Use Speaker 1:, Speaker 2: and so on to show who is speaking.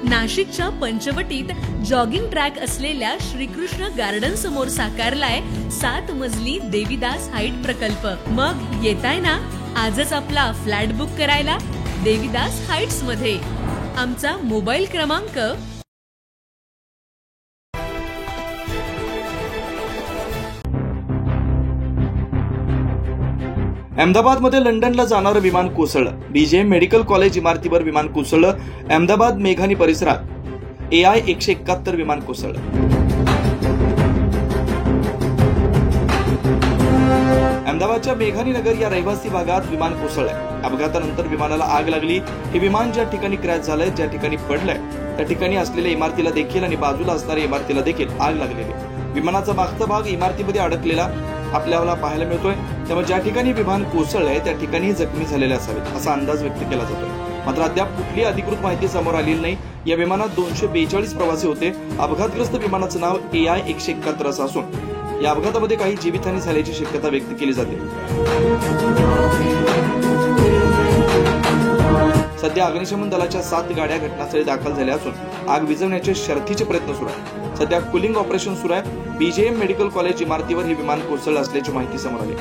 Speaker 1: नाशिकच्या पंचवटीत jogging track असलेल्या Shrikrishna garden समोर साकारलाय 7 मजली देवीदास हाईट प्रकल्प। मग येताय ना आजच आपला फ्लॅट बुक करायला देवीदास हाईट्स मध्ये। आमचा मोबाईल क्रमांक
Speaker 2: अहमदाबादमध्ये लंडनला जाणारं विमान कोसळलं। बीजेएम मेडिकल कॉलेज इमारतीवर विमान कोसळलं। अहमदाबाद मेघानी परिसरात AI 171 विमान कोसळलं। अहमदाबादच्या मेघानी नगर या रहिवासी भागात विमान कोसळलंय। अपघातानंतर विमानाला आग लागली। हे विमान ज्या ठिकाणी क्रॅश झालंय, ज्या ठिकाणी पडलंय त्या ठिकाणी असलेल्या इमारतीला देखील आणि बाजूला असणाऱ्या इमारतीला देखील आग लागलेली। विमानाचा मागचा भाग इमारतीमध्ये अडकलेला आपल्याला पाहायला मिळतोय। त्यामुळे ज्या ठिकाणी विमान कोसळलंय त्या ठिकाणी जखमी झालेले असावेत असा अंदाज व्यक्त केला जातोय। मात्र अद्याप कुठली अधिकृत माहिती समोर आलेली नाही। या विमानात 242 प्रवासी होते। अपघातग्रस्त विमानाचं नाव AI 171 असं असून या अपघातामध्ये काही जीवितहानी झाल्याची शक्यता व्यक्त केली जाते। सध्या अग्निशमन दलाच्या 7 गाड्या घटनास्थळी दाखल झाल्या असून आग विझवण्याचे शर्थीचे प्रयत्न सुरू आहेत। सध्या कुलिंग ऑपरेशन सुरू आहे। बीजेएम मेडिकल कॉलेज इमारतीवर हे विमान कोसळलं असल्याची माहिती समोर आली।